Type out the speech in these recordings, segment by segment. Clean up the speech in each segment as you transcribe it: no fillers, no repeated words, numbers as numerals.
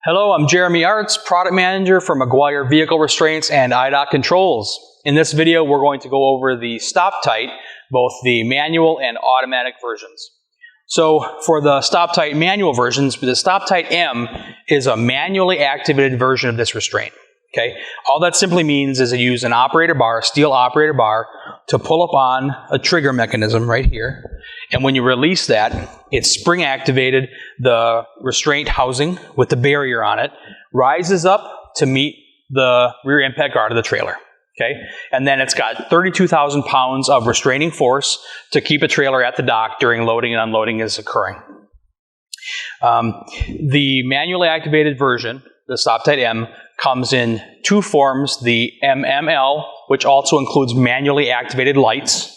Hello, I'm Jeremy Arts, Product Manager for McGuire Vehicle Restraints and IDOT Controls. In this video, we're going to go over the Stop-Tite, both the manual and automatic versions. So for the Stop-Tite manual versions, the Stop-Tite M is a manually activated version of this restraint. Okay, all that simply means is to use an operator bar, steel operator bar, to pull up on a trigger mechanism right here. And when you release that, it's spring activated. The restraint housing with the barrier on it rises up to meet the rear impact guard of the trailer. Okay, and then it's got 32,000 pounds of restraining force to keep a trailer at the dock during loading and unloading is occurring. The manually activated version, the Stop-Tite M, comes in two forms: the MML, which also includes manually activated lights.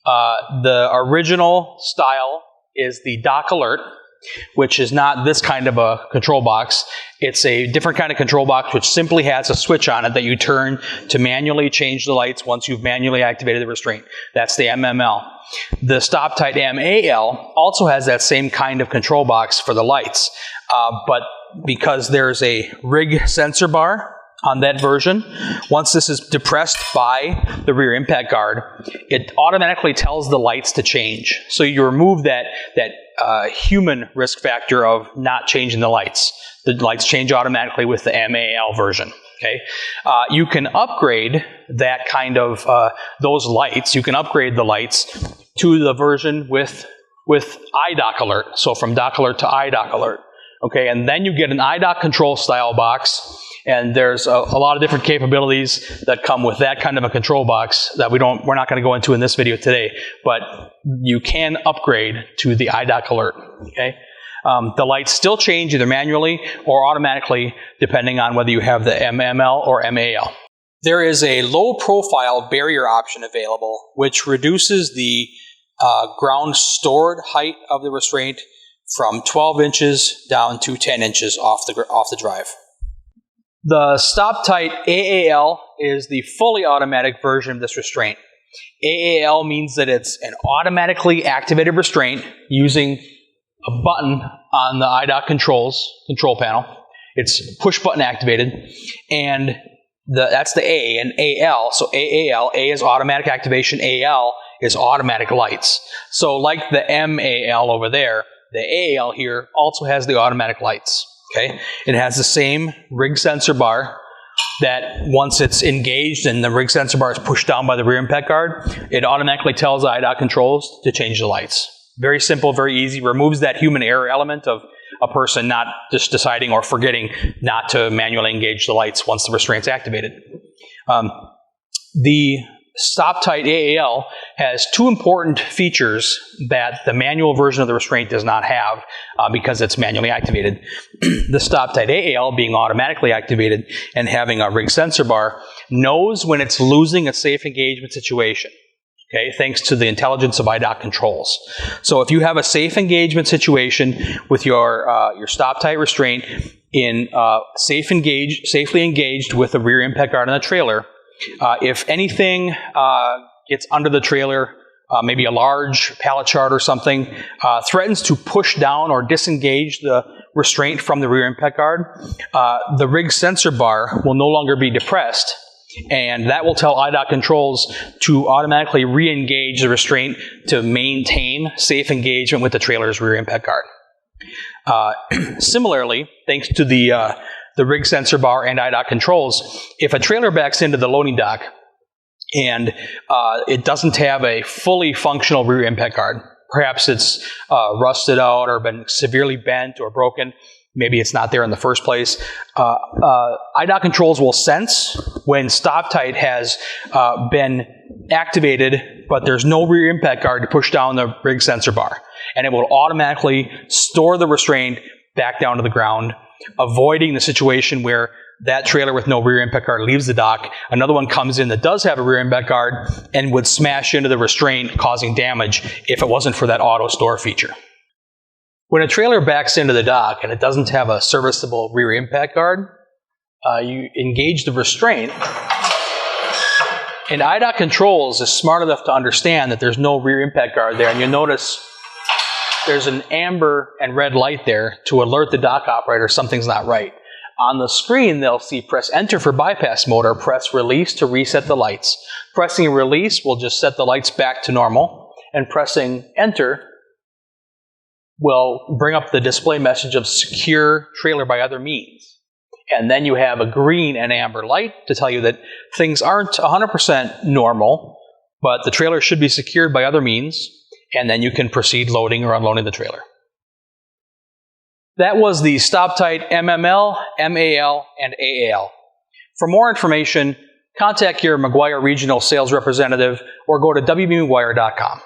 The original style is the dock alert, which is not this kind of a control box. It's a different kind of control box which simply has a switch on it that you turn to manually change the lights once you've manually activated the restraint. That's the MML. The Stop-Tite MAL also has that same kind of control box for the lights, but because there's a rig sensor bar on that version, once this is depressed by the rear impact guard, it automatically tells the lights to change. So you remove that human risk factor of not changing the lights. The lights change automatically with the MAL version. Okay, you can upgrade that kind of those lights. You can upgrade the lights to the version with iDock alert. So from dock alert to iDock alert. Okay, and then you get an iDock control style box, and there's a lot of different capabilities that come with that kind of a control box that we're not going to go into in this video today, but you can upgrade to the iDock alert. Okay, the lights still change either manually or automatically depending on whether you have the MML or MAL. There is a low profile barrier option available which reduces the ground stored height of the restraint from 12 inches down to 10 inches off the drive. The Stop-Tite AAL is the fully automatic version of this restraint. AAL means that it's an automatically activated restraint using a button on the iDock control panel. It's push button activated, and that's the A and AL. So AAL, A is automatic activation, AL is automatic lights. So like the MAL over there, the AAL here also has the automatic lights. Okay, it has the same rig sensor bar that once it's engaged and the rig sensor bar is pushed down by the rear impact guard, it automatically tells iDock controls to change the lights. Very simple, very easy. Removes that human error element of a person not just deciding or forgetting not to manually engage the lights once the restraint's activated. The Stop-Tite AAL has two important features that the manual version of the restraint does not have because it's manually activated. The Stop-Tite AAL, being automatically activated and having a rig sensor bar, knows when it's losing a safe engagement situation. Okay, thanks to the intelligence of iDock controls. So if you have a safe engagement situation with your Stop-Tite restraint in safely engaged with the rear impact guard on the trailer, if anything gets under the trailer, maybe a large pallet chart or something, threatens to push down or disengage the restraint from the rear impact guard, the rig sensor bar will no longer be depressed, and that will tell iDock controls to automatically re-engage the restraint to maintain safe engagement with the trailer's rear impact guard. Similarly, thanks to the rig sensor bar and iDock controls, if a trailer backs into the loading dock and it doesn't have a fully functional rear impact guard, perhaps it's rusted out or been severely bent or broken, maybe it's not there in the first place, iDock controls will sense when Stop-Tite has been activated but there's no rear impact guard to push down the rig sensor bar, and it will automatically store the restraint back down to the ground, avoiding the situation where that trailer with no rear impact guard leaves the dock, another one comes in that does have a rear impact guard and would smash into the restraint, causing damage if it wasn't for that auto store feature. When a trailer backs into the dock and it doesn't have a serviceable rear impact guard, you engage the restraint, and iDock controls is smart enough to understand that there's no rear impact guard there, and you'll notice there's an amber and red light there to alert the dock operator something's not right. On the screen, they'll see press enter for bypass mode or press release to reset the lights. Pressing release will just set the lights back to normal, and pressing enter will bring up the display message of secure trailer by other means. And then you have a green and amber light to tell you that things aren't 100% normal, but the trailer should be secured by other means, and then you can proceed loading or unloading the trailer. That was the Stop-Tite MML, MAL, and AAL. For more information, contact your McGuire Regional Sales Representative or go to wbmcguire.com.